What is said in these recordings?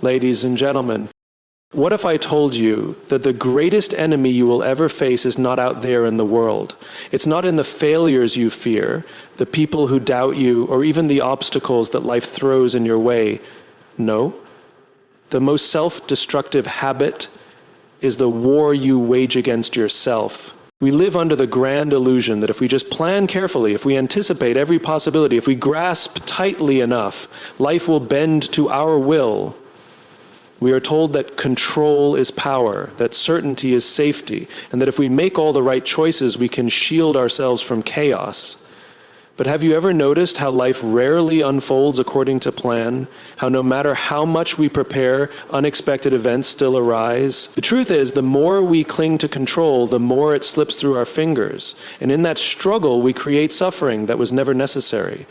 Ladies and gentlemen, what if I told you that the greatest enemy you will ever face is not out there in the world? It's not in the failures you fear, the people who doubt you, or even the obstacles that life throws in your way. No. The most self-destructive habit is the war you wage against yourself. We live under the grand illusion that if we just plan carefully, if we anticipate every possibility, if we grasp tightly enough, life will bend to our will. We are told that control is power, that certainty is safety, and that if we make all the right choices, we can shield ourselves from chaos. But have you ever noticed how life rarely unfolds according to plan? How no matter how much we prepare, unexpected events still arise? The truth is, the more we cling to control, the more it slips through our fingers. And in that struggle, we create suffering that was never necessary.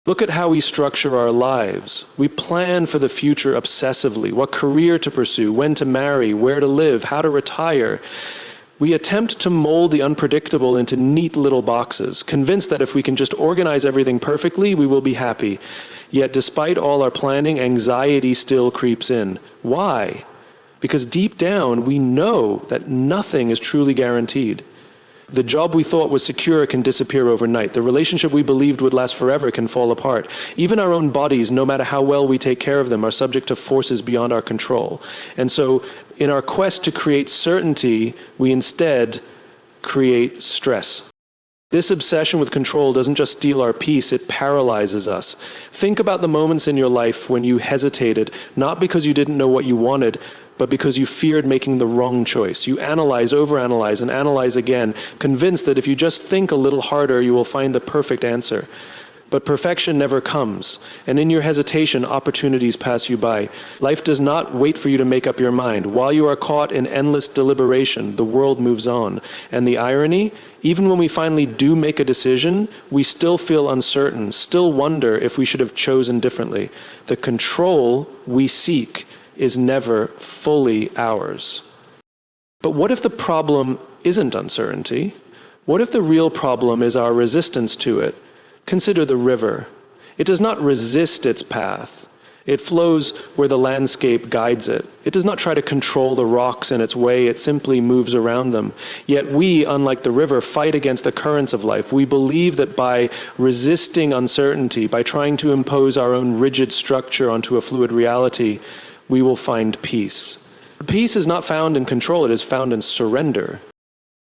Look at how we structure our lives. We plan for the future obsessively, what career to pursue, when to marry, where to live, how to retire. We attempt to mold the unpredictable into neat little boxes, convinced that if we can just organize everything perfectly, we will be happy. Yet despite all our planning, anxiety still creeps in. Why? Because deep down, we know that nothing is truly guaranteed. The job we thought was secure can disappear overnight. The relationship we believed would last forever can fall apart. Even our own bodies, no matter how well we take care of them, are subject to forces beyond our control. And so, in our quest to create certainty, we instead create stress. This obsession with control doesn't just steal our peace, it paralyzes us. Think about the moments in your life when you hesitated, not because you didn't know what you wanted, but because you feared making the wrong choice. You analyze, overanalyze, and analyze again, convinced that if you just think a little harder, you will find the perfect answer. But perfection never comes, and in your hesitation, opportunities pass you by. Life does not wait for you to make up your mind. While you are caught in endless deliberation, the world moves on. And the irony, even when we finally do make a decision, we still feel uncertain, still wonder if we should have chosen differently. The control we seek is never fully ours. But what if the problem isn't uncertainty? What if the real problem is our resistance to it? Consider the river. It does not resist its path. It flows where the landscape guides it. It does not try to control the rocks in its way, it simply moves around them. Yet we, unlike the river, fight against the currents of life. We believe that by resisting uncertainty, by trying to impose our own rigid structure onto a fluid reality, we will find peace. Peace is not found in control, it is found in surrender.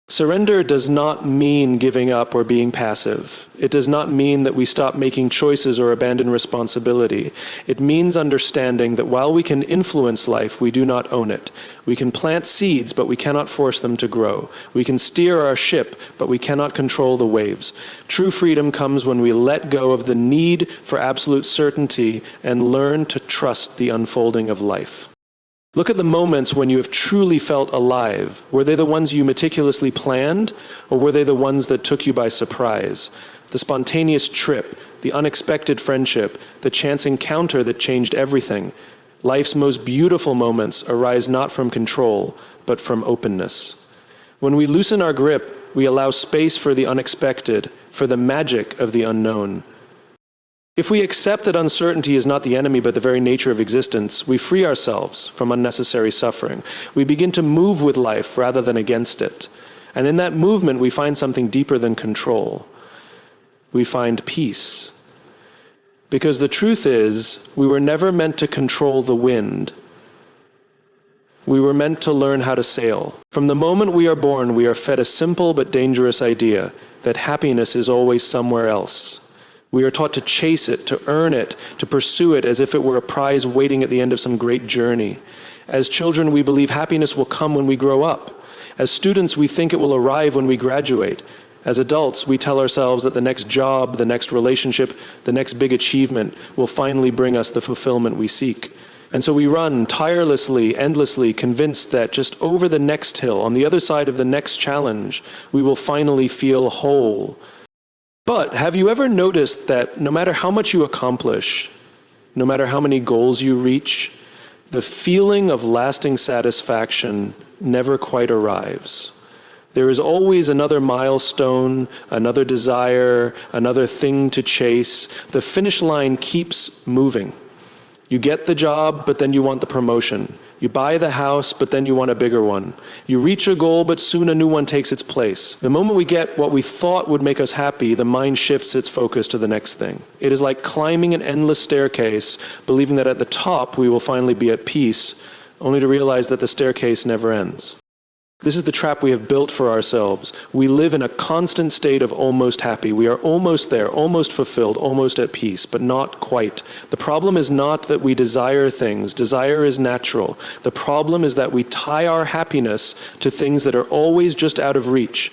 Surrender does not mean giving up or being passive. It does not mean that we stop making choices or abandon responsibility. It means understanding that while we can influence life, we do not own it. We can plant seeds, but we cannot force them to grow. We can steer our ship, but we cannot control the waves. True freedom comes when we let go of the need for absolute certainty and learn to trust the unfolding of life. Look at the moments when you have truly felt alive. Were they the ones you meticulously planned, or were they the ones that took you by surprise? The spontaneous trip, the unexpected friendship, the chance encounter that changed everything. Life's most beautiful moments arise not from control, but from openness. When we loosen our grip, we allow space for the unexpected, for the magic of the unknown. If we accept that uncertainty is not the enemy but the very nature of existence, we free ourselves from unnecessary suffering. We begin to move with life rather than against it. And in that movement, we find something deeper than control. We find peace. Because the truth is, we were never meant to control the wind. We were meant to learn how to sail. From the moment we are born, we are fed a simple but dangerous idea that happiness is always somewhere else. We are taught to chase it, to earn it, to pursue it as if it were a prize waiting at the end of some great journey. As children, we believe happiness will come when we grow up. As students, we think it will arrive when we graduate. As adults, we tell ourselves that the next job, the next relationship, the next big achievement will finally bring us the fulfillment we seek. And so we run tirelessly, endlessly, convinced that just over the next hill, on the other side of the next challenge, we will finally feel whole. But have you ever noticed that no matter how much you accomplish, no matter how many goals you reach, the feeling of lasting satisfaction never quite arrives? There is always another milestone, another desire, another thing to chase. The finish line keeps moving. You get the job, but then you want the promotion. You buy the house, but then you want a bigger one. You reach a goal, but soon a new one takes its place. The moment we get what we thought would make us happy, the mind shifts its focus to the next thing. It is like climbing an endless staircase, believing that at the top we will finally be at peace, only to realize that the staircase never ends. This is the trap we have built for ourselves. We live in a constant state of almost happy. We are almost there, almost fulfilled, almost at peace, but not quite. The problem is not that we desire things. Desire is natural. The problem is that we tie our happiness to things that are always just out of reach.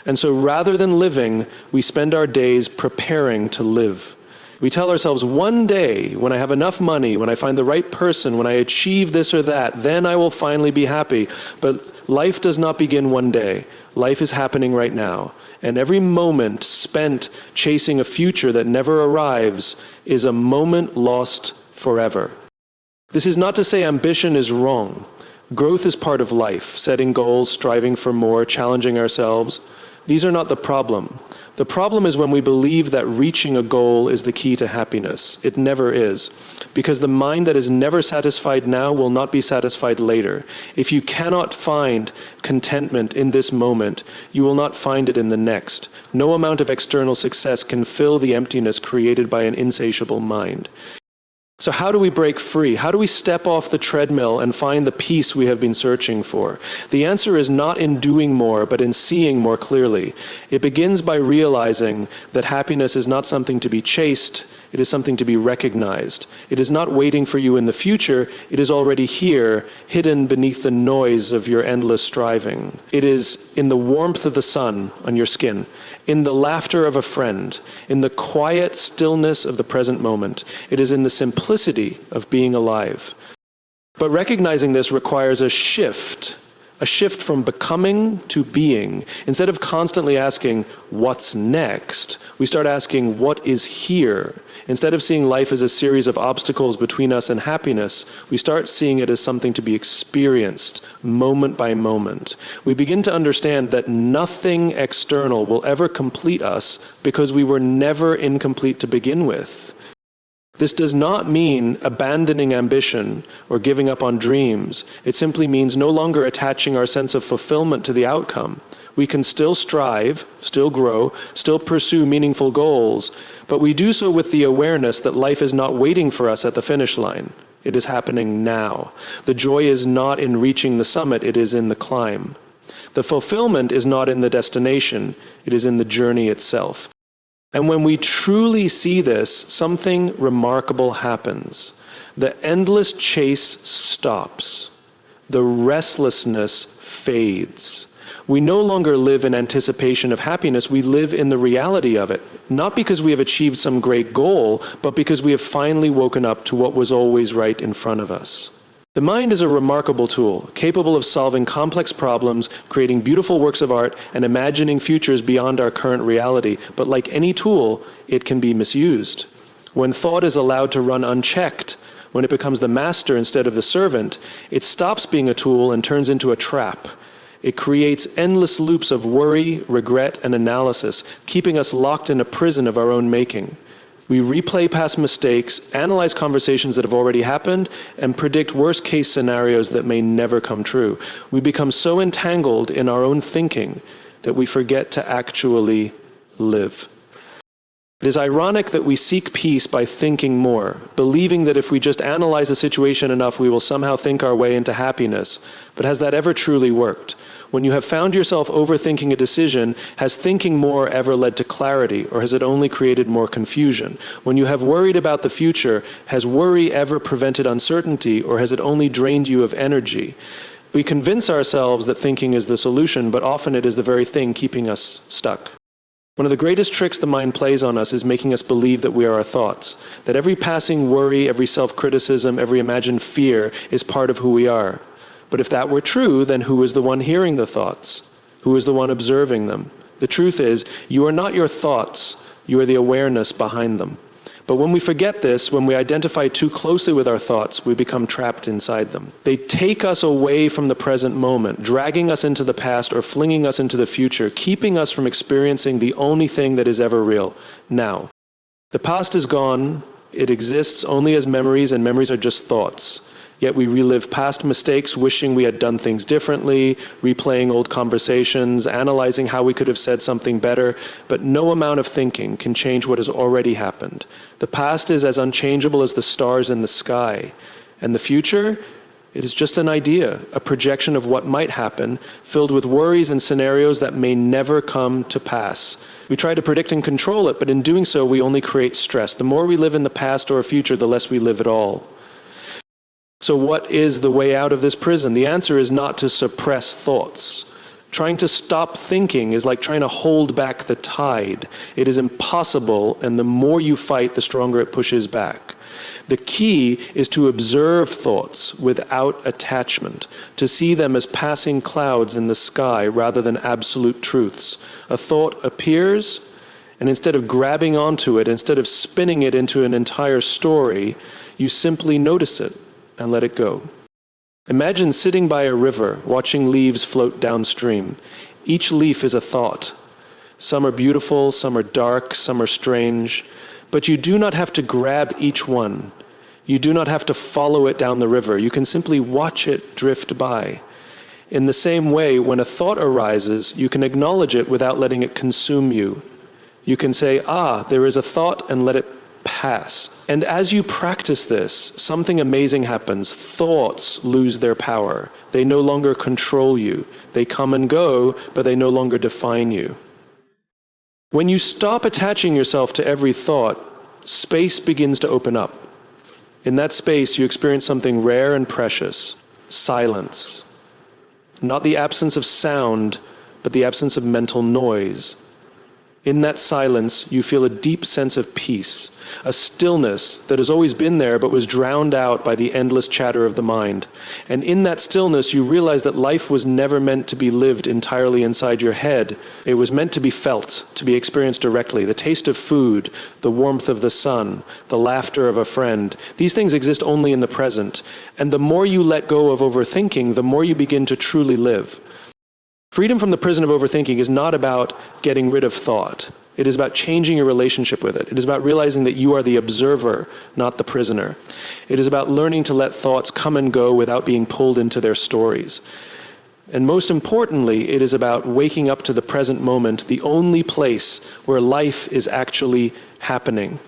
And so rather than living, we spend our days preparing to live. We tell ourselves, one day, when I have enough money, when I find the right person, when I achieve this or that, then I will finally be happy. But life does not begin one day. Life is happening right now. And every moment spent chasing a future that never arrives is a moment lost forever. This is not to say ambition is wrong. Growth is part of life, setting goals, striving for more, challenging ourselves. These are not the problem. The problem is when we believe that reaching a goal is the key to happiness. It never is. Because the mind that is never satisfied now will not be satisfied later. If you cannot find contentment in this moment, you will not find it in the next. No amount of external success can fill the emptiness created by an insatiable mind. So how do we break free? How do we step off the treadmill and find the peace we have been searching for? The answer is not in doing more, but in seeing more clearly. It begins by realizing that happiness is not something to be chased, it is something to be recognized. It is not waiting for you in the future, it is already here, hidden beneath the noise of your endless striving. It is in the warmth of the sun on your skin, in the laughter of a friend, in the quiet stillness of the present moment. It is in the simplicity of being alive. But recognizing this requires a shift from becoming to being. Instead of constantly asking, what's next? We start asking, what is here? Instead of seeing life as a series of obstacles between us and happiness, we start seeing it as something to be experienced moment by moment. We begin to understand that nothing external will ever complete us because we were never incomplete to begin with. This does not mean abandoning ambition or giving up on dreams. It simply means no longer attaching our sense of fulfillment to the outcome. We can still strive, still grow, still pursue meaningful goals, but we do so with the awareness that life is not waiting for us at the finish line. It is happening now. The joy is not in reaching the summit, it is in the climb. The fulfillment is not in the destination, it is in the journey itself. And when we truly see this, something remarkable happens. The endless chase stops. The restlessness fades. We no longer live in anticipation of happiness, we live in the reality of it. Not because we have achieved some great goal, but because we have finally woken up to what was always right in front of us. The mind is a remarkable tool, capable of solving complex problems, creating beautiful works of art, and imagining futures beyond our current reality. But like any tool, it can be misused. When thought is allowed to run unchecked, when it becomes the master instead of the servant, it stops being a tool and turns into a trap. It creates endless loops of worry, regret, and analysis, keeping us locked in a prison of our own making. We replay past mistakes, analyze conversations that have already happened, and predict worst-case scenarios that may never come true. We become so entangled in our own thinking that we forget to actually live. It is ironic that we seek peace by thinking more, believing that if we just analyze the situation enough, we will somehow think our way into happiness. But has that ever truly worked? When you have found yourself overthinking a decision, has thinking more ever led to clarity, or has it only created more confusion? When you have worried about the future, has worry ever prevented uncertainty, or has it only drained you of energy? We convince ourselves that thinking is the solution, but often it is the very thing keeping us stuck. One of the greatest tricks the mind plays on us is making us believe that we are our thoughts, that every passing worry, every self-criticism, every imagined fear is part of who we are. But if that were true, then who is the one hearing the thoughts? Who is the one observing them? The truth is, you are not your thoughts, you are the awareness behind them. But when we forget this, when we identify too closely with our thoughts, we become trapped inside them. They take us away from the present moment, dragging us into the past or flinging us into the future, keeping us from experiencing the only thing that is ever real, now. The past is gone, It exists only as memories, and memories are just thoughts. Yet we relive past mistakes, wishing we had done things differently, replaying old conversations, analyzing how we could have said something better, but no amount of thinking can change what has already happened. The past is as unchangeable as the stars in the sky, and the future, it is just an idea, a projection of what might happen, filled with worries and scenarios that may never come to pass. We try to predict and control it, but in doing so, we only create stress. The more we live in the past or future, the less we live at all. So what is the way out of this prison? The answer is not to suppress thoughts. Trying to stop thinking is like trying to hold back the tide. It is impossible, and the more you fight, the stronger it pushes back. The key is to observe thoughts without attachment, to see them as passing clouds in the sky rather than absolute truths. A thought appears, and instead of grabbing onto it, instead of spinning it into an entire story, you simply notice it and let it go. Imagine sitting by a river, watching leaves float downstream. Each leaf is a thought. Some are beautiful, some are dark, some are strange, but you do not have to grab each one. You do not have to follow it down the river. You can simply watch it drift by. In the same way, when a thought arises, you can acknowledge it without letting it consume you. You can say, there is a thought, and let it pass. And as you practice this, something amazing happens. Thoughts lose their power. They no longer control you. They come and go, but they no longer define you. When you stop attaching yourself to every thought, space begins to open up. In that space, you experience something rare and precious: silence. Not the absence of sound, but the absence of mental noise. In that silence, you feel a deep sense of peace, a stillness that has always been there but was drowned out by the endless chatter of the mind. And in that stillness, you realize that life was never meant to be lived entirely inside your head. It was meant to be felt, to be experienced directly. The taste of food, the warmth of the sun, the laughter of a friend. These things exist only in the present. And the more you let go of overthinking, the more you begin to truly live. Freedom from the prison of overthinking is not about getting rid of thought. It is about changing your relationship with it. It is about realizing that you are the observer, not the prisoner. It is about learning to let thoughts come and go without being pulled into their stories. And most importantly, it is about waking up to the present moment, the only place where life is actually happening.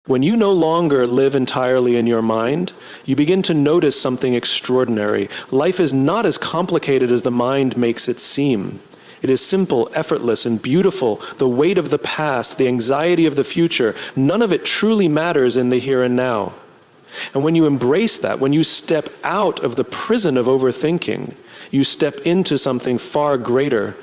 When you no longer live entirely in your mind, you begin to notice something extraordinary. Life is not as complicated as the mind makes it seem. It is simple, effortless, and beautiful. The weight of the past, the anxiety of the future, none of it truly matters in the here and now. And when you embrace that, when you step out of the prison of overthinking, you step into something far greater: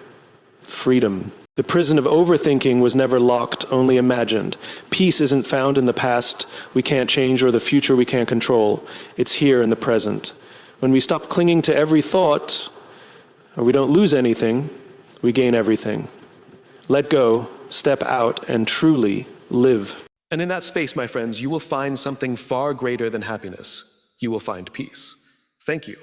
freedom. The prison of overthinking was never locked, only imagined. Peace isn't found in the past we can't change or the future we can't control. It's here in the present. When we stop clinging to every thought, or we don't lose anything, we gain everything. Let go, step out, and truly live. And in that space, my friends, you will find something far greater than happiness. You will find peace. Thank you.